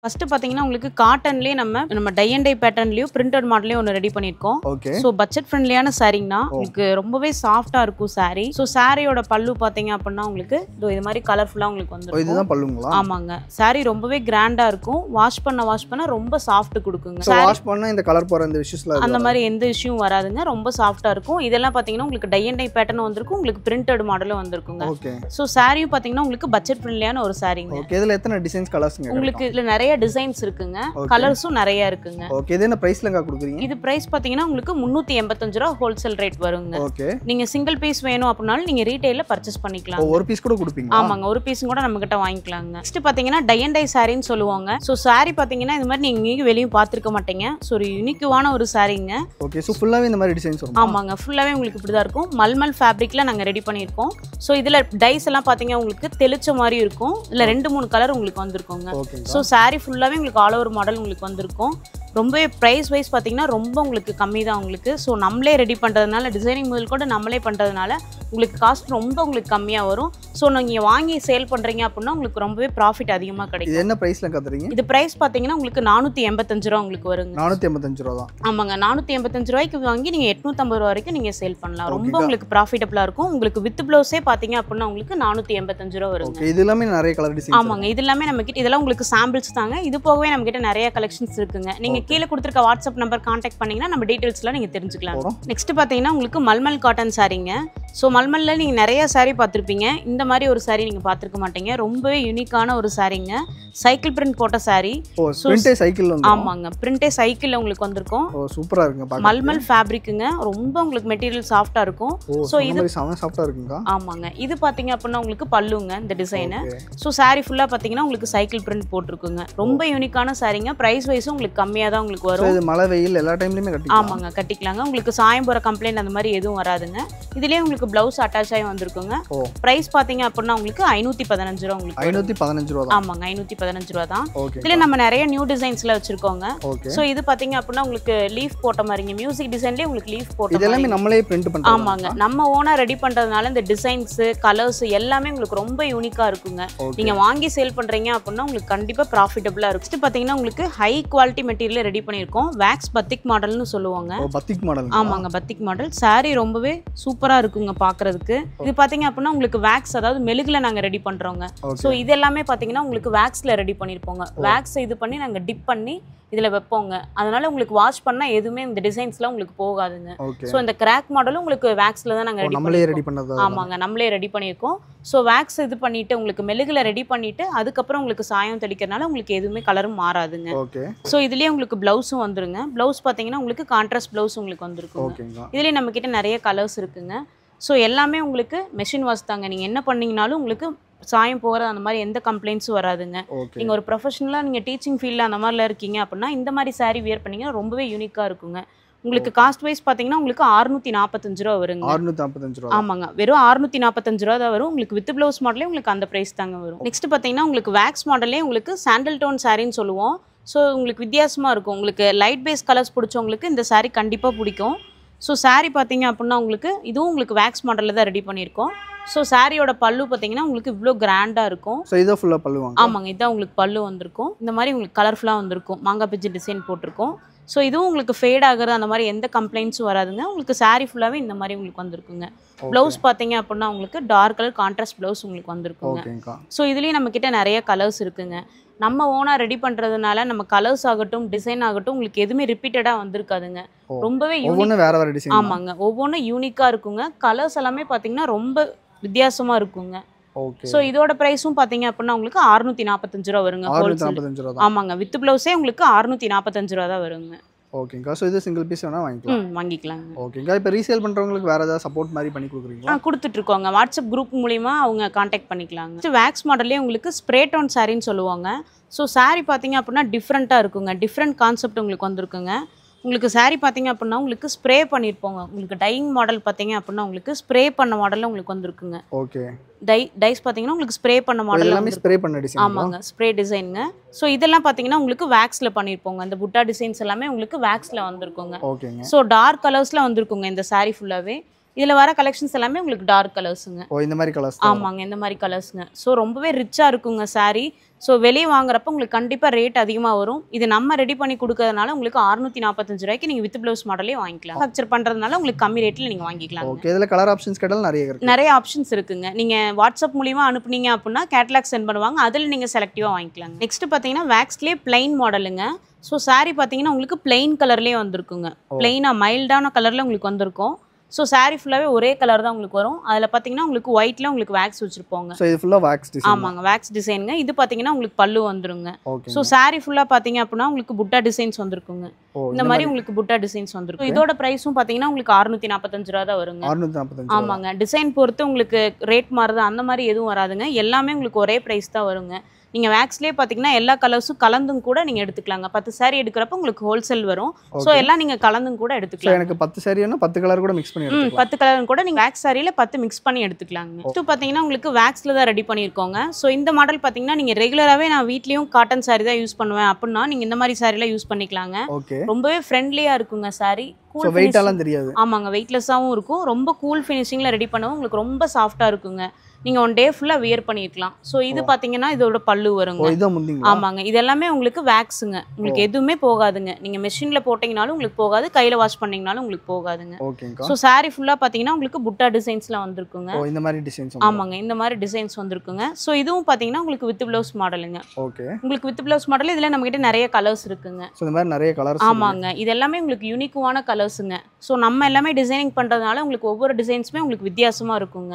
First பாத்தீங்கன்னா உங்களுக்கு காட்டன்லயே நம்ம டை அண்ட் டை பேட்டர்ன்லயும் பிரிண்டட் மாடல்லயே ஒன்னு ரெடி பண்ணிருக்கோம். சோ பட்ஜெட் ஃப்ரெண்ட்லியான சாரீனா உங்களுக்கு ரொம்பவே சாஃப்ட்டா இருக்கும் சாரி. சோ சாரியோட பல்லு பாத்தீங்க அப்படினா உங்களுக்கு இது மாதிரி கலர்ஃபுல்லா உங்களுக்கு வந்துரும். இதுதான் பல்லுங்களா? ஆமாங்க. சாரி ரொம்பவே கிராண்டா இருக்கும். வாஷ் பண்ண ரொம்ப சாஃப்ட் கொடுக்குங்க. சோ வாஷ் பண்ணா இந்த கலர் போற அந்த இஷ்யூஸ்லாம் அந்த மாதிரி எந்த இஷ்யூவும் வராதுங்க. ரொம்ப சாஃப்ட்டா இருக்கும். இதெல்லாம் பாத்தீங்கன்னா உங்களுக்கு டை அண்ட் டை பேட்டர்ன் வந்திருக்கும். உங்களுக்கு பிரிண்டட் மாடலும் வந்திருக்குங்க. ஓகே. சோ சாரியும் பாத்தீங்கன்னா உங்களுக்கு பட்ஜெட் ஃப்ரெண்ட்லியான ஒரு சாரிங்க. ஓகே. இதுல எத்தனை டிசைன்ஸ் கலர்ஸ்ங்க? உங்களுக்கு இதுல நிறைய டிசைன்ஸ் இருக்குங்க. கலர்ஸும் நிறைய இருக்குங்க. ஓகே. இது என்ன பிரைஸ்லங்க கொடுக்குறீங்க? இது பிரைஸ் பாத்தீங்கன்னா உங்களுக்கு 385 ரூபாய் ஹோல்சேல் ரேட் வருங்க. ஓகே. நீங்க சிங்கிள் பீஸ் வேணும் அப்படினாலும் நீங்க ரீட்டைல்ல பர்ச்சேஸ் பண்ணிக்கலாம். ஒரு பீஸ் கூட கொடுப்பீங்க? ஆமாங்க. ஒரு பீஸ் கூட நம்ம கிட்ட வாங்கிக்கலாங்க. நெக்ஸ்ட் பாத்தீங்கன்னா டை அண்ட் டை சாரின்னு சொல்லுவாங்க. சோ சாரி பாத்தீங்கன்னா இந்த மாதிரி நீங்க எங்கேயும் வெளியும் பார்த்திருக்க மாட்டீங்க. சோ ஒரு யூனிக்கான ஒரு சாரிங்க. ஓகே. சோ ஃபுல்லாவே இந்த மாதிரி டிசைன்ஸ் வரும்? ஆமாங்க. ஃபுல்லாவே உங்களுக்கு இப்படி தான் இருக்கும். மல்மல் ஃபேப்ரிக்ல நாங்க ரெடி பண்ணிருக்கோம். சோ இதுல டைஸ் எல்லாம் பாத்தீங்க உங்களுக்கு தெளிச்ச மாதிரி இருக்கும். இல்ல 2-3 கலர் உங்களுக்கு வந்திருக்குங்க. சோ சாரி ஃபுல்லாவே உங்களுக்கு ஆல் ஓவர் மாடல் உங்களுக்கு வந்திருக்கும். ரொம்பவே ப்ரைஸ் வைஸ் பார்த்தீங்கன்னா ரொம்ப உங்களுக்கு கம்மி தான் உங்களுக்கு. ஸோ நம்மளே ரெடி பண்ணுறதுனால டிசைனிங் முதல் கூட நம்மளே பண்ணுறதுனால உங்களுக்கு காஸ்ட் ரொம்ப உங்களுக்கு கம்மியாக வரும். ஸோ நீங்கள் வாங்கி சேல் பண்ணுறீங்க அப்படின்னா உங்களுக்கு ரொம்பவே ப்ராஃபிட் அதிகமாக கிடைக்கும். இது என்ன ப்ரைஸில் கத்துறீங்க? இது ப்ரைஸ் பார்த்தீங்கன்னா உங்களுக்கு 485 ரூபா உங்களுக்கு வருங்க. 485 ரூபா தான்? ஆமாங்க. 485 ரூபாய்க்கு வாங்கி நீங்கள் 850 ரூபா வரைக்கும் நீங்கள் சேல் பண்ணலாம். ரொம்ப உங்களுக்கு ப்ராஃபிட்டபிளாக இருக்கும். உங்களுக்கு வித் ப்ளவுஸே பார்த்தீங்க அப்படின்னா உங்களுக்கு 485 ரூபா வருங்க. இது எல்லாமே நிறைய கலர் டிசைன்? ஆமாங்க. இது எல்லாமே நம்ம கிட்ட இதெல்லாம் உங்களுக்கு சாம்பிள்ஸ் தாங்க. இது போகவே நம்ம கிட்ட நிறைய கலெக்ஷன்ஸ் இருக்குங்க. நீங்க கீழே கொடுத்திருக்க வாட்ஸ்அப் நம்பர் கான்டாக்ட் பண்ணீங்கன்னா நம்ம டீடைல்ஸ்லாம் நீங்க தெரிஞ்சுக்கலாம். நெக்ஸ்ட் பாத்தீங்கன்னா உங்களுக்கு மல்மல் காட்டன் சாரீங்க. ஸோ மல்மல்ல நீங்க நிறைய சாரி பார்த்துருப்பீங்க. இந்த மாதிரி ஒரு சாரி நீங்க பார்த்துருக்க மாட்டீங்க. ரொம்பவே யூனிக்கான ஒரு சாரிங்க. சைக்கிள் பிரிண்ட் போட்ட சாரி. பிரிண்டே சைக்கிள் வந்து? ஆமாங்க. பிரிண்டே சைக்கிள்ல உங்களுக்கு வந்திருக்கும். சூப்பரா இருக்குங்க பாக்க. மல்மல் ஃபேப்ரிக்குங்க. ரொம்ப உங்களுக்கு மெட்டீரியல் சாஃப்ட்டா இருக்கும். சோ இது செம சாஃப்ட்டா இருக்குங்க. ஆமாங்க. இது பாத்தீங்க அப்படின்னா உங்களுக்கு பல்லுங்க இந்த டிசைன். சோ சாரி ஃபுல்லா பாத்தீங்கன்னா உங்களுக்கு சைக்கிள் பிரிண்ட் போட்டுருக்குங்க. ரொம்ப யூனிக்கான சாரிங்க. பிரைஸ் வைஸும் உங்களுக்கு கம்மியா தான் உங்களுக்கு வரும். இது மழை வெயில் எல்லா டைம்லயுமே கட்டிக்கலாம்? ஆமாங்க. கட்டிக்கலாங்க. உங்களுக்கு சாயம் போற கம்ப்ளைண்ட் அந்த மாதிரி எதுவும் வராதுங்க. இதுலயே உங்களுக்கு பிளவுஸ் அட்டாச் ஆகி வந்திருக்குங்க. பிரைஸ் பாத்தீங்க அப்படின்னா உங்களுக்கு 515 ரூபா உங்களுக்கு. 515 ரூபா தான்? ஆமாங்க. 515 ரூபா தான். இதுல நம்ம நிறைய நியூ டிசைன்ஸ்ல வச்சிருக்கோங்க. சோ இது பாத்தீங்க அப்படின்னா உங்களுக்கு லீஃப் போட்ட மாதிரிங்க. மியூசிக் டிசைன்லயே உங்களுக்கு லீஃப் போட்ட இது எல்லாமே நம்மளே பிரிண்ட் பண்றோம்? ஆமாங்க. நம்ம ஓனா ரெடி பண்றதுனால இந்த டிசைன்ஸ் கலர்ஸ் எல்லாமே உங்களுக்கு ரொம்ப யூனிக்கா இருக்குங்க. நீங்க வாங்கி சேல் பண்றீங்க அப்படின்னா உங்களுக்கு கண்டிப்பா ப்ராஃபிட்டபிளா இருக்கும். நெக்ஸ்ட் பாத்தீங்கன்னா உங்களுக்கு ஹை குவாலிட்டி மெட்டீரியல் ரெடி பண்ணிருக்கோம். வாக்ஸ் பத்திக் மாடல்னு சொல்லுவாங்க. பத்திக் மாடல்? ஆமாங்க. பத்திக் மாடல் சாரி ரொம்பவே சூப்பரா இருக்குங்க பாக்குறதுக்கு. இது பாத்தீங்க அப்படின்னா உங்களுக்கு வாக்ஸ் அதாவது மெழுகுல நாங்க ரெடி பண்றோங்க. சோ இது எல்லாமே பாத்தீங்கன்னா உங்களுக்கு வாக்ஸ்ல ரெடி பண்ணிருப்போங்க. வாக்ஸ் இது பண்ணி நாங்க டிப் பண்ணி இதுல வைப்போங்க. அதனால உங்களுக்கு வாஷ் பண்ணா எதுவுமே இந்த டிசைன்ஸ்லாம் உங்களுக்கு போகாதுங்க. சோ இந்த கிராக் மாடலும் உங்களுக்கு வாக்ஸ்ல தான் நாங்க ரெடி பண்ணோம். ஆமாங்க. நம்மளே ரெடி பண்ணிருக்கோம். சோ வாக்ஸ் இது பண்ணிட்டு உங்களுக்கு மெழுகுல ரெடி பண்ணிட்டு அதுக்கப்புறம் உங்களுக்கு சாயம் தெளிக்கிறதுனால உங்களுக்கு எதுவுமே கலரும் மாறாதுங்க. சோ இதுலயே உங்களுக்கு பிளவுஸும் வந்துருங்க. பிளவுஸ் பாத்தீங்கன்னா உங்களுக்கு கான்ட்ராஸ்ட் பிளவுஸ் உங்களுக்கு வந்துருக்கும். இதுலயே நம்ம கிட்ட நிறைய கலர்ஸ் இருக்குங்க. ஸோ எல்லாமே உங்களுக்கு மெஷின் வாஷ் தாங்க. நீங்கள் என்ன பண்ணீங்கனாலும் உங்களுக்கு சாயம் போகிற அந்த மாதிரி எந்த கம்ப்ளைண்ட்ஸும் வராதுங்க. நீங்கள் ஒரு ப்ரொஃபஷனலாக நீங்கள் டீச்சிங் ஃபீல்டில் அந்த மாதிரிலாம் இருக்கீங்க அப்படின்னா இந்த மாதிரி சாரீ வியர் பண்ணிங்கன்னா ரொம்பவே யூனிக்காக இருக்குங்க. உங்களுக்கு காஸ்ட் வைஸ் பார்த்தீங்கன்னா உங்களுக்கு 645 ரூபா வருங்க. 645 ரூபா? ஆமாங்க. வெறும் 645 ரூபா தான் வரும். உங்களுக்கு வித் ப்ளவுஸ் மாடலே உங்களுக்கு அந்த ப்ரைஸ் தாங்க வரும். நெக்ஸ்ட் பார்த்தீங்கன்னா உங்களுக்கு வேக்ஸ் மாடலே உங்களுக்கு சாண்டல் டோன் சாரின்னு சொல்லுவோம். ஸோ உங்களுக்கு வித்தியாசமாக இருக்கும். உங்களுக்கு லைட் பேஸ் கலர்ஸ் பிடிச்சவங்களுக்கு இந்த சாரீ கண்டிப்பாக பிடிக்கும். ஸோ சாரீ பார்த்தீங்க அப்படின்னா உங்களுக்கு இதுவும் உங்களுக்கு வேக்ஸ் மாடலில் தான் ரெடி பண்ணியிருக்கோம். ஸோ சாரியோட பல்லு பார்த்தீங்கன்னா உங்களுக்கு இவ்வளோ கிராண்டாக இருக்கும். ஸோ இதான் ஃபுல்லாக பல்லு? ஆமாங்க. இதான் உங்களுக்கு பல்லு வந்திருக்கும். இந்த மாதிரி உங்களுக்கு கலர்ஃபுல்லாக வந்திருக்கும். மாங்காய் பிஜி டிசைன் போட்டிருக்கோம். ஸோ இதுவும் உங்களுக்கு ஃபேட் ஆகுறது அந்த மாதிரி எந்த கம்ப்ளைண்ட்ஸும் வராதுங்க. உங்களுக்கு சாரீ ஃபுல்லாகவே இந்த மாதிரி உங்களுக்கு வந்திருக்குங்க. ப்ளவுஸ் பார்த்தீங்க அப்படின்னா உங்களுக்கு டார்க் கலர் கான்ட்ராஸ்ட் ப்ளவுஸ் உங்களுக்கு வந்திருக்குங்க. ஸோ இதுலேயும் நம்மக்கிட்ட நிறைய கலர்ஸ் இருக்குங்க. நம்ம ஓனாக ரெடி பண்ணுறதுனால நம்ம கலர்ஸ் ஆகட்டும் டிசைன் ஆகட்டும் உங்களுக்கு எதுவுமே ரிப்பீட்டடாக வந்திருக்காதுங்க. ரொம்பவே யூனிக். ஆமாங்க. ஒவ்வொன்றும் யூனிக்காக இருக்குங்க. கலர்ஸ் எல்லாமே பார்த்தீங்கன்னா ரொம்ப வித்தியாசமாக இருக்குங்க. சோ இதோட பிரைஸும் பாத்தீங்க அப்படின்னா உங்களுக்கு 645 ரூபா வருங்க. 645 ரூபா? ஆமாங்க. வித் ப்ளவுஸே உங்களுக்கு 645 ரூபா தான் வருங்க. ஓகேங்க. சோ இது சிங்கிள் பீஸ் வேணா வாங்கிக்கலாம்? வாங்கிக்கலாங்க. ஓகேங்க. இப்போ ரீசேல் பண்றவங்களுக்கு வேற ஏதாவது சப்போர்ட் மாதிரி பண்ணி கொடுக்குறீங்களா? கொடுத்துட்டு இருக்கோங்க. வாட்ஸ்அப் குரூப் மூலமா அவங்க கான்டாக்ட் பண்ணிக்கலாங்க. வேக்ஸ் மாடல்லே உங்களுக்கு ஸ்ப்ரே டோன் சாரின்னு சொல்லுவாங்க. ஸோ சாரி பார்த்தீங்க அப்படின்னா டிஃப்ரெண்ட்டாக இருக்குங்க. டிஃப்ரெண்ட் கான்செப்ட் உங்களுக்கு வந்திருக்குங்க. உங்களுக்கு சாரி பார்த்தீங்க அப்படின்னா உங்களுக்கு ஸ்ப்ரே பண்ணியிருப்போங்க. உங்களுக்கு டையிங் மாடல் பார்த்தீங்க அப்படின்னா உங்களுக்கு ஸ்ப்ரே பண்ண மாடலில் உங்களுக்கு வந்திருக்குங்க. ஓகே. டைஸ் பார்த்தீங்கன்னா உங்களுக்கு ஸ்ப்ரே பண்ண மாடல் எல்லாமே ஸ்ப்ரே பண்ண டிசைன்? ஆமாங்க. ஸ்ப்ரே டிசைனுங்க. ஸோ இதெல்லாம் பார்த்தீங்கன்னா உங்களுக்கு வேக்ஸில் பண்ணியிருப்போங்க. இந்த புட்டா டிசைன்ஸ் எல்லாமே உங்களுக்கு வேக்ஸில் வந்திருக்குங்க. ஓகேங்க. ஸோ டார்க் கலர்ஸில் வந்திருக்குங்க இந்த சாரி ஃபுல்லாகவே. இதுல வர கலெக்ஷன்ஸ் எல்லாமே உங்களுக்கு டார்க் கலர்ஸ்ங்க. ஓ இந்த மாதிரி கலர்ஸ். ஆமாங்க, இந்த மாதிரி கலர்ஸ்ங்க. ஸோ ரொம்பவே ரிச்சா இருக்குங்க saree. ஸோ வெளியே வாங்குறப்ப உங்களுக்கு கண்டிப்பா ரேட் அதிகமா வரும். இது நம்ம ரெடி பண்ணி கொடுக்கறதுனால உங்களுக்கு 645 ரூபாய்க்கு நீங்க வித் ப்ளவுஸ் மாடலே வாங்கிக்கலாம். ஸ்ட்ரக்சர் பண்றதுனால உங்களுக்கு கம்மி ரேட்ல நீங்க வாங்கிக்கலாம். ஓகே, இதுல கலர் ஆப்ஷன்ஸ் கேட்டாலும் நிறைய இருக்கு. நிறைய ஆப்ஷன்ஸ் இருக்குங்க. நீங்க வாட்ஸ்அப் மூலியமா அனுப்புனீங்க அப்படின்னா கேட்டலாக் சென்ட் பண்ணுவாங்க. அதுல நீங்க செலக்டிவா வாங்கிக்கலாம். நெக்ஸ்ட் பாத்தீங்கன்னா வேக்ஸ்லயே பிளைன் மாடலுங்க. ஸோ saree பாத்தீங்கன்னா உங்களுக்கு பிளைன் கலர்லயே வந்திருக்குங்க. பிளைனா மைல்டான கலர்ல உங்களுக்கு வந்திருக்கும். ஸோ saree ஃபுல்லாவே ஒரே கலர் தான் உங்களுக்கு வரும். அதுல பாத்தீங்கன்னா உங்களுக்கு ஒயிட்ல உங்களுக்கு வேக்ஸ் வச்சிருப்பாங்க. ஸோ இது ஃபுல்லா வேக்ஸ் டிசைன். ஆமாங்க, வேக்ஸ் டிசைனுங்க. இது பாத்தீங்கன்னா உங்களுக்கு பல்லு வந்துருங்க. ஸோ saree ஃபுல்லா பாத்தீங்க அப்படின்னா உங்களுக்கு புட்டா டிசைன்ஸ் வந்திருக்குங்க. இந்த மாதிரி உங்களுக்கு புட்டா டிசைன்ஸ் வந்திருக்கும். இதோட பிரைஸும் பாத்தீங்கன்னா உங்களுக்கு 645 ரூபா தான் வருங்க. 645. ஆமாங்க, டிசைன் பொறுத்து உங்களுக்கு ரேட் மாறுது அந்த மாதிரி எதுவும் வராதுங்க. எல்லாமே உங்களுக்கு ஒரே பிரைஸ் தான் வருங்க. நீங்க வேக்ஸ்லயே பாத்தீங்கன்னா எல்லா கலர்ஸும் கலந்தும் கூட நீங்க எடுத்துக்கலாங்க. 10 saree எடுக்கிறப்ப உங்களுக்கு ஹோல்சேல் வரும். சோ எல்லாம் நீங்க கலந்தும் கூட எடுத்துக்கலாம். எனக்கு 10 சாரினா 10 கலர் கூட மிக்ஸ் பண்ணி எடுத்துக்கலாம். 10 கலர் கூட நீங்க வேக்ஸ் சாரியில 10 மிக்ஸ் பண்ணி எடுத்துக்கலாங்க. நெக்ஸ்ட் பாத்தீங்கன்னா உங்களுக்கு வேக்ஸ்ல தான் ரெடி பண்ணிருக்கோங்க. சோ இந்த மாடல் பாத்தீங்கன்னா நீங்க ரெகுலராவே நான் வீட்லயும் காட்டன் saree தான் யூஸ் பண்ணுவேன் அப்படின்னா நீங்க இந்த மாதிரி சாரில யூஸ் பண்ணிக்கலாங்க. ரொம்பவே ஃப்ரெண்ட்லியா இருக்குங்க saree. சோ வெயிட் எல்லாம் தெரியாது. ஆமாங்க, வெயிட்லெஸ்ஸாவும் இருக்கும். ரொம்ப கூல் ஃபினிஷிங்ல ரெடி பண்ணவும் உங்களுக்கு ரொம்ப சாஃப்ட்டா இருக்குங்க. நீங்க ஒன் டே ஃபுல்லா வியர் பண்ணிக்கலாம். சோ இது பாத்தீங்கன்னா இதோட பல்லு வருங்க. ஓ இது முந்திங்க. ஆமாங்க, இது எல்லாமே உங்களுக்கு வேக்ஸ்ங்க. உங்களுக்கு எதுவுமே போகாதுங்க. நீங்க மெஷின்ல போட்டீங்கனாலும் உங்களுக்கு போகாது, கையில வாஷ் பண்ணீங்கனாலும் உங்களுக்கு போகாதுங்க. ஓகேங்க. சோ saree ஃபுல்லா பாத்தீங்கன்னா உங்களுக்கு புட்டா டிசைன்ஸ்ல வந்திருக்குங்க. ஓ இந்த மாதிரி டிசைன்ஸ். ஆமாங்க, இந்த மாதிரி டிசைன்ஸ் வந்திருக்குங்க. சோ இதுவும் பாத்தீங்கன்னா உங்களுக்கு வித் ப்ளவுஸ் மாடலுங்க. ஓகே, உங்களுக்கு வித் ப்ளவுஸ் மாடல் இதுல நம்ம கிட்ட நிறைய கலர்ஸ் இருக்குங்க. சோ இந்த மாதிரி நிறைய கலர்ஸ். ஆமாங்க, இது எல்லாமே உங்களுக்கு யூனிக்கான கலர்ஸ்ங்க. சோ நம்ம எல்லாமே டிசைனிங் பண்றதுனால உங்களுக்கு ஒவ்வொரு டிசைன்ஸ்மே உங்களுக்கு வித்தியாசமா இருக்குங்க.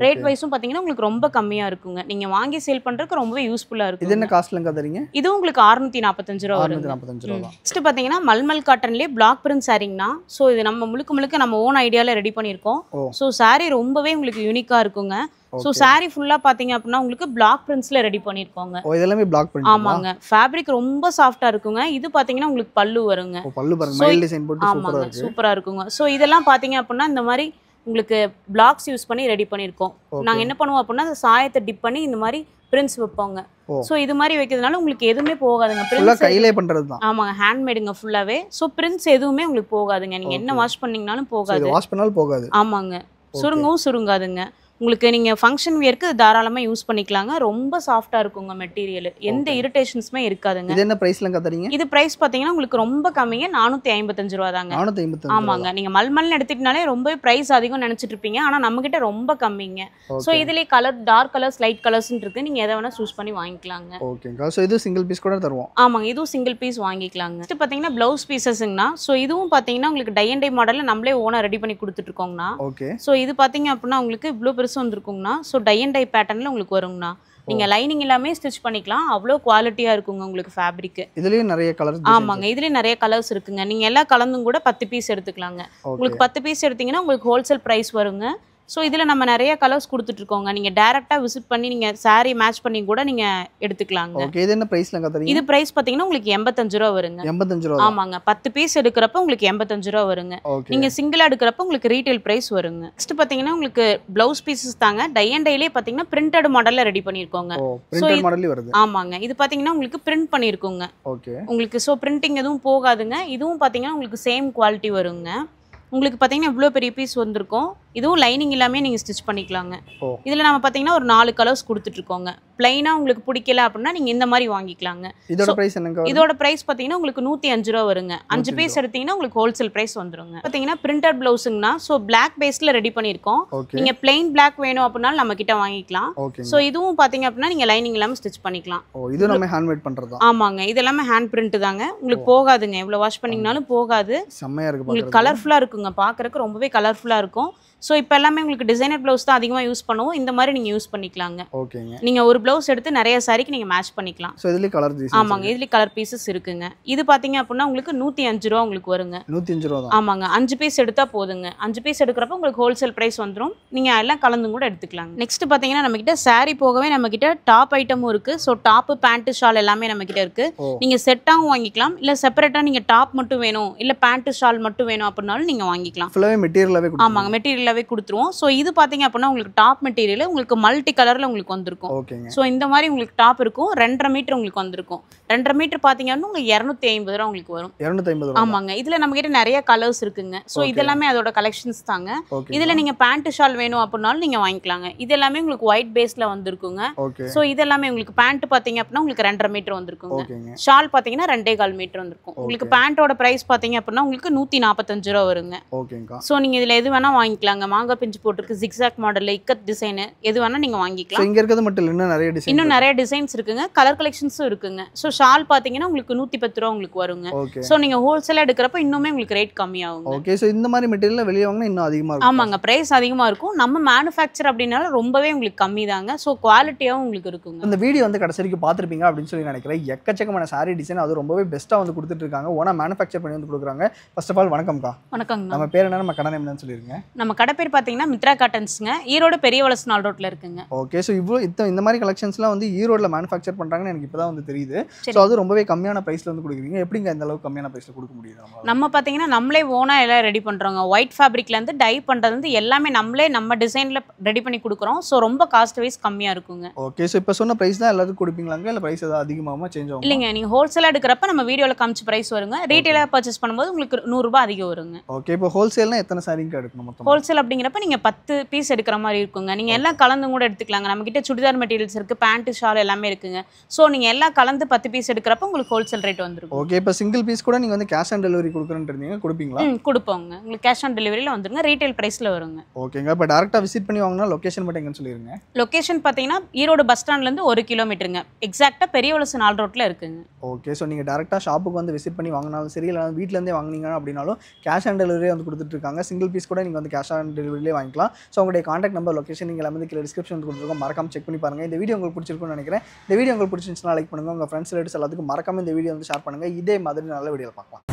ரேட் வைஸும் பாத்தீங்கன்னா உங்களுக்கு ரொம்ப கம்மியா இருக்குங்க. நீங்க வாங்கி சேல் பண்றதுக்கு ரொம்பவே யூஸ்ஃபுல்லா இருக்கும். இது என்ன காஸ்ட்லங்க தரீங்க? இது உங்களுக்கு 645 ரூபாய் வருது. 645 ரூபாய். நெக்ஸ்ட் பாத்தீங்கன்னா மல்மல் காட்டன்லயே பிளாக் பிரிண்ட் சாரீங்கனா. சோ இது நம்ம முழுக்க நம்ம ஓன் ஐடியால ரெடி பண்ணிருக்கோம். சோ saree ரொம்பவே உங்களுக்கு யூனிக்கா இருக்குங்க. சோ saree ஃபுல்லா பாத்தீங்க அப்படினா உங்களுக்கு பிளாக் பிரிண்ட்ஸ்ல ரெடி பண்ணிருக்கோங்க. ஓ இதெல்லாம் பிளாக் பிரிண்ட். ஆமாங்க, ஃபேப்ரிக் ரொம்ப சாஃப்ட்டா இருக்குங்க. இது பாத்தீங்கன்னா உங்களுக்கு பல்லு வருங்க. ஓ பல்லு பாருங்க, மைல் டிசைன் போட்டு சூப்பரா இருக்கு. சூப்பரா இருக்குங்க. சோ இதெல்லாம் பாத்தீங்க அப்படினா இந்த மாதிரி உங்களுக்கு பிளாக்ஸ் யூஸ் பண்ணி ரெடி பண்ணிருக்கோம். நாங்க என்ன பண்ணுவோம் அப்படினா சாயத்தை டிப் பண்ணி இந்த மாதிரி பிரிண்ட்ஸ் வைப்போங்க. சோ இது மாதிரி வைக்கிறதுனால உங்களுக்கு எதுவுமே போகாதுங்க. பிரிண்ட்ஸ் கையிலே பண்றதுதான். ஆமாங்க, ஹேண்ட்மேடுங்க ஃபுல்லாவே. சோ பிரிண்ட்ஸ் எதுவுமே உங்களுக்கு போகாதுங்க. நீங்க என்ன வாஷ் பண்ணீங்கனாலும் போகாது. இது வாஷ் பண்ணாலும் போகாது. ஆமாங்க, சுருங்கவும் சுருங்காதுங்க. உங்களுக்கு நீங்க ஃபங்க்ஷன் வியருக்கு தாராளமா யூஸ் பண்ணிக்கலாங்க. ரொம்ப சாஃப்ட்டா இருக்குங்க மெட்டீரியல். எந்த இரிட்டேஷன்ஸ்மே இருக்காதுங்க. இது என்ன பிரைஸ்ல கதறீங்க? இது பிரைஸ் பாத்தீங்கன்னா உங்களுக்கு ரொம்ப கம்மிங்க. 455 ரூபாய் தாங்க. 455. ஆமாங்க, நீங்க மல்மல்னு எடுத்துட்டனாலே ரொம்ப பிரைஸ் அதிகம் நினைச்சிட்டு இருப்பீங்க. ஆனா நம்ம கிட்ட ரொம்ப கம்மிங்க. சோ இதுலயே colour dark colours, light colours இருக்கு. நீங்க எதை வேணா சூஸ் பண்ணி வாங்கிக்கலாங்க. ஓகேங்க. சோ இது சிங்கிள் பீஸ் கூட தருவோம். ஆமாங்க, இதுவும் சிங்கிள் பீஸ் வாங்கிக்கலாங்க. நெக்ஸ்ட் பாத்தீங்கன்னா ப்ளவுஸ் பீசஸ்ங்கனா. சோ இதுவும் பாத்தீங்கன்னா உங்களுக்கு டை அண்ட் டை மாடல்ல நம்மளே ஓனா ரெடி பண்ணி கொடுத்துட்டு இருக்கோம்னா. ஓகே. சோ இது பாத்தீங்க அப்படினா உங்களுக்கு இவ்ளோ பெருசு வந்திருக்கும்னா. சோ டை அண்ட் டை பேட்டர்ன்ல உங்களுக்கு வரும்னா. நீங்க லைனிங் எல்லாமே ஸ்டிட்ச் பண்ணிக்கலாம். அவ்ளோ குவாலிட்டியா இருக்குங்க உங்களுக்கு ஃபேப்ரிக். இதுலயே நிறைய கலர்ஸ். ஆமாங்க, இதுலயே நிறைய கலர்ஸ் இருக்குங்க. நீங்க எல்லா கலந்தும் கூட 10 பீஸ் எடுத்துக்கலாங்க. உங்களுக்கு 10 பீஸ் எடுத்தீங்கன்னா உங்களுக்கு ஹோல்சேல் பிரைஸ் வருங்க. ஸோ இதில் நம்ம நிறைய கலர்ஸ் கொடுத்துட்ருக்கோங்க. நீங்கள் டேரெக்டாக விசிட் பண்ணி நீங்கள் சாரீ மேட்ச் பண்ணி கூட நீங்கள் எடுத்துக்கலாங்க. ஓகே, இது என்ன ப்ரைஸ்ல கத்துறீங்க? இது ப்ரைஸ் பார்த்தீங்கன்னா உங்களுக்கு 85 ரூபா வருங்க. 85 ரூபா. ஆமாங்க, 10 பீஸ் எடுக்கிறப்ப உங்களுக்கு 85 ரூபா வருங்க. நீங்கள் சிங்கிளாக எடுக்கிறப்ப உங்களுக்கு ரீட்டைல் ப்ரைஸ் வருங்க. நெக்ஸ்ட் பார்த்தீங்கன்னா உங்களுக்கு ப்ளவுஸ் பீசஸ் தாங்க. டை அண்ட் டைலேயே பார்த்தீங்கன்னா பிரிண்டட் மாடலில் ரெடி பண்ணியிருக்கோங்க. பிரிண்டட் மாடல்ல வருது. ஆமாங்க, இது பார்த்தீங்கன்னா உங்களுக்கு பிரிண்ட் பண்ணியிருக்கோங்க. ஓகே, உங்களுக்கு ஸோ பிரிண்டிங் எதுவும் போகாதுங்க. இதுவும் பார்த்தீங்கன்னா உங்களுக்கு சேம் குவாலிட்டி வருங்க. உங்களுக்கு பார்த்தீங்கன்னா இவ்வளோ பெரிய பீஸ் வந்திருக்கும். இதுவும் லைனிங் எல்லாமே நீங்கள் ஸ்டிச் பண்ணிக்கலாங்க. இதில் நம்ம பார்த்தீங்கன்னா ஒரு 4 கலர்ஸ் கொடுத்துட்ருக்கோங்க. பிளைனாக உங்களுக்கு பிடிக்கல அப்படின்னா நீங்கள் இந்த மாதிரி வாங்கிக்கலாங்க. இதோட ப்ரைஸ் என்னங்க? இதோட ப்ரைஸ் பார்த்தீங்கன்னா உங்களுக்கு 105 ரூபா வருங்க. 5 பீஸ் எடுத்தீங்கன்னா உங்களுக்கு ஹோல்சேல் ப்ரைஸ் வந்துருங்க. பார்த்தீங்கன்னா பிரிண்டட் ப்ளவுஸுங்கன்னா ஸோ பிளாக் பேஸில் ரெடி பண்ணியிருக்கோம். நீங்கள் பிளைன் பிளாக் வேணும் அப்படின்னாலும் நம்ம கிட்ட வாங்கிக்கலாம். ஸோ இதுவும் பார்த்தீங்க அப்படின்னா நீங்கள் லைனிங் இல்லாமல் ஸ்டிச் பண்ணிக்கலாம். இது நம்ம ஹேண்ட்மேட் பண்ணுறது. ஆமாங்க, இது எல்லாமே ஹேண்ட் பிரிண்ட் தாங்க. உங்களுக்கு போகாதுங்க, எவ்வளோ வாஷ் பண்ணிங்கனாலும் போகாது. செம்மையாக இருக்கு, உங்களுக்கு கலர்ஃபுல்லாக இருக்குங்க. பார்க்குறதுக்கு ரொம்பவே கலர்ஃபுல்லாக இருக்கும். ஸோ இப்போ எல்லாமே உங்களுக்கு டிசைனர் ப்ளவுஸ் தான் அதிகமாக யூஸ் பண்ணுவோம். இந்த மாதிரி நீங்கள் யூஸ் பண்ணிக்கலாங்க. ஓகேங்க, நீங்கள் ஒரு ப்ளவுஸ் எடுத்து நிறைய சாரிக்கு நீங்கள் மேட்ச் பண்ணிக்கலாம். ஸோ இதுலேயே கலர் பீஸ். ஆமாங்க, இதுலேயே கலர் பீசஸ் இருக்குங்க. இது பார்த்தீங்க அப்படின்னா உங்களுக்கு 105 ரூபா உங்களுக்கு வருங்க. 105 ரூபா தான். ஆமாங்க, 5 பீஸ் எடுத்தால் போதுங்க. 5 பீஸ் எடுக்கிறப்ப உங்களுக்கு ஹோல்சேல் ப்ரைஸ் வந்துடும். நீங்கள் எல்லாம் கலந்தும் கூட எடுத்துக்கலாங்க. நெக்ஸ்ட் பார்த்தீங்கன்னா நம்மக்கிட்ட சாரீ போகவே நம்மக்கிட்ட டாப் ஐட்டமும் இருக்குது. ஸோ டாப்பு, பேண்ட்டு, ஷால் எல்லாமே நம்மக்கிட்ட இருக்குது. நீங்கள் செட்டாகவும் வாங்கிக்கலாம். இல்லை செப்பரேட்டாக நீங்கள் டாப் மட்டும் வேணும், இல்லை பேண்ட்டு ஷால் மட்டும் வேணும் அப்படின்னாலும் நீங்கள் வாங்கிக்கலாம். ஃபுல்லாகவே மெட்டீரியலாகவே. ஆமாங்க, மெட்டீரியல் மெட்டீரியலாவே கொடுத்துருவோம். ஸோ இது பாத்தீங்க அப்படின்னா உங்களுக்கு டாப் மெட்டீரியல் உங்களுக்கு மல்டி கலர்ல உங்களுக்கு வந்திருக்கும். ஓகேங்க. ஸோ இந்த மாதிரி உங்களுக்கு டாப் இருக்கும். 2.5 மீட்டர் உங்களுக்கு வந்திருக்கும். 2.5 மீட்டர் பாத்தீங்கன்னா உங்களுக்கு 250 ரூபா உங்களுக்கு வரும். 250 ஆமாங்க. இதுல நம்ம கிட்ட நிறைய கலர்ஸ் இருக்குங்க. ஸோ இதெல்லாமே அதோட கலெக்ஷன்ஸ் தாங்க. இதுல நீங்க பேண்ட் ஷால் வேணும் அப்படின்னாலும் நீங்க வாங்கிக்கலாங்க. இது எல்லாமே உங்களுக்கு ஒயிட் பேஸ்ல வந்திருக்குங்க. ஸோ இதெல்லாமே உங்களுக்கு பேண்ட் பாத்தீங்க அப்படின்னா உங்களுக்கு 2.5 மீட்டர் வந்திருக்குங்க. ஷால் பாத்தீங்கன்னா 2.25 மீட்டர் வந்திருக்கும். உங்களுக்கு பேண்டோட பிரைஸ் பாத்தீங்க அப்படின்னா உங்களுக்கு 145 ரூபா வருங்க. ஸோ நீங்க இதுல எது வேணா வாங்கிக்கலாங்க. மாங்கா பிஞ்சு போட்டுருக்கு, ஜிக்ஸாக் மாடல், இக்கத் டிசைன் எது வேணா நீங்க வாங்கிக்கலாம். இங்க இருக்கிறது மட்டும் இல்ல, இன்னும் நிறைய டிசைன்ஸ் இருக்குங்க. கலர் கலெக்ஷன்ஸும் இருக்குங்க. ஸோ ஷால் பாத்தீங்கன்னா உங்களுக்கு 110 ரூபா உங்களுக்கு வருங்க. ஸோ நீங்க ஹோல்சேலா எடுக்கிறப்ப இன்னுமே உங்களுக்கு ரேட் கம்மியாகும். ஓகே. ஸோ இந்த மாதிரி மெட்டீரியல் வெளியே வாங்கினா இன்னும் அதிகமா இருக்கும். ஆமாங்க, பிரைஸ் அதிகமா இருக்கும். நம்ம மேனுஃபேக்சர் அப்படினால ரொம்பவே உங்களுக்கு கம்மி தாங்க. ஸோ குவாலிட்டியாவும் உங்களுக்கு இருக்குங்க. இந்த வீடியோ வந்து கடைசி வரைக்கும் பார்த்துருப்பீங்க அப்படின்னு சொல்லி நினைக்கிறேன். எக்கச்சக்கமான சாரி டிசைன் அது ரொம்பவே பெஸ்ட்டாக வந்து கொடுத்துட்டு இருக்காங்க. ஓனா மேனுஃபேக்சர் பண்ணி வந்து கொடுக்குறாங்க. ஃபர்ஸ்ட் ஆஃப் ஆல் வணக்கம்க்கா. வணக்கங்க. நம்ம பேர் என்ன, நம்ம கடை என்னன்னு சொல்லிருங்க. நம்ம கடை பேர் பார்த்தீங்கன்னா மித்ரா காட்டன்ஸ்ங்க. ஈரோடு பெரிய வளசநாள் ரோட்ல இருக்குங்க. ஓகே. ஸோ இந்த மாதிரி கலெக்ஷன்ஸ்லாம் வந்து ஈரோடுல மேனுஃபேக்சர் பண்றாங்கன்னு எனக்கு இப்போதான் வந்து தெரியுது. ஸோ அது ரொம்பவே கம்மியான பிரைஸ்ல வந்து கொடுக்குறீங்க. எப்படிங்க இந்த அளவுக்கு கம்மியான பிரைஸ்ல கொடுக்க முடியுது? நம்ம பார்த்தீங்கன்னா நம்மளே ஓனா எல்லாம் ரெடி பண்றோங்க. ஒயிட் ஃபேப்ரிக்ல இருந்து டை பண்றது வந்து எல்லாமே நம்மளே நம்ம டிசைன்ல ரெடி பண்ணி கொடுக்குறோம். ஸோ ரொம்ப காஸ்ட் வைஸ் கம்மியா இருக்குங்க. ஓகே. ஸோ இப்போ சொன்ன பிரைஸ் தான் எல்லாருக்கும் கொடுப்பீங்களாங்க, இல்லை பிரைஸ் ஏதாவது அதிகமாகுமா, சேஞ்ச் ஆகும்? இல்லைங்க, நீங்க ஹோல்சேலா எடுக்கிறப்ப நம்ம வீடியோல காமிச்ச பிரைஸ் வருங்க. ரீட்டைலா பர்ச்சேஸ் பண்ணும்போது உங்களுக்கு 100 ரூபாய் அதிகம் வருங்க. ஓகே. இப்போ ஹோல்சேல்னா எத்தனை சாரிங்க எடுக்கணும் மொத்தம்? ஹோல்சேல் அப்படிங்கிறப்ப நீங்க 10 பீஸ் எடுக்கிற மாதிரி இருக்குங்க. நீங்க எல்லாம் கலந்து கூட எடுத்துக்கலாங்க. நம்ம கிட்ட சுடிதார் மெட்டீரியல்ஸ் இருக்கு, பேண்ட் ஷால் எல்லாமே இருக்குங்க. ஸோ நீங்க எல்லாம் கலந்து 10 பீஸ் எடுக்கிறப்ப உங்களுக்கு ஹோல்சேல் ரேட் வந்துருக்கும். ஓகே. இப்போ சிங்கிள் பீஸ் கூட நீங்க வந்து கேஷ் ஆன் டெலிவரி கொடுக்குறேன்றீங்க, கொடுப்பீங்களா? கொடுப்போங்க. உங்களுக்கு கேஷ் ஆன் டெலிவரியில வந்துருங்க. ரீட்டைல் பிரைஸ்ல வருங்க. ஓகேங்க. இப்போ டைரக்டா விசிட் பண்ணி வாங்கினா லொகேஷன் மட்டும் எங்கன்னு சொல்லிருங்க. லொகேஷன் பாத்தீங்கன்னா ஈரோடு பஸ் ஸ்டாண்ட்ல இருந்து 1 கிலோமீட்டருங்க. எக்ஸாக்ட்டா பெரிய வளசநாள் ரோட்ல இருக்குங்க. ஓகே. ஸோ நீங்க டைரக்டா ஷாப்புக்கு வந்து விசிட் பண்ணி வாங்கினாலும் சரி, இல்லை வீட்ல இருந்தே வாங்குனீங்க அப்படின்னாலும் கேஷ் ஆன் டெலிவரி வந்து கொடுத்துட்டு இருக்காங்க. சிங்கிள் பீஸ் கூட நீங்க வந்து கேஷ் ஆன் டெலிவரியிலே வாங்கிக்கலாம். ஸோ உங்களுடைய கான்டாக்ட் நம்பர், லொகேஷன் நீங்க எல்லாமே கீழே டிஸ்கிரிப்ஷன் கொடுத்துருக்கோம். மறக்காம செக் பண்ணி பாருங்க. இந்த வீடியோ உங்களுக்கு பிடிச்சிருக்கும்னு நினைக்கிறேன். இந்த வீடியோ உங்களுக்கு பிடிச்சிருந்துச்சுன்னா லைக் பண்ணுங்க. உங்க ஃப்ரெண்ட்ஸ் ரிலேட்டிவ்ஸ் எல்லாத்துக்கும் மறக்காம இந்த வீடியோ வந்து ஷேர் பண்ணுங்க. இதே மாதிரி நல்ல வீடியோல பார்க்கலாம்.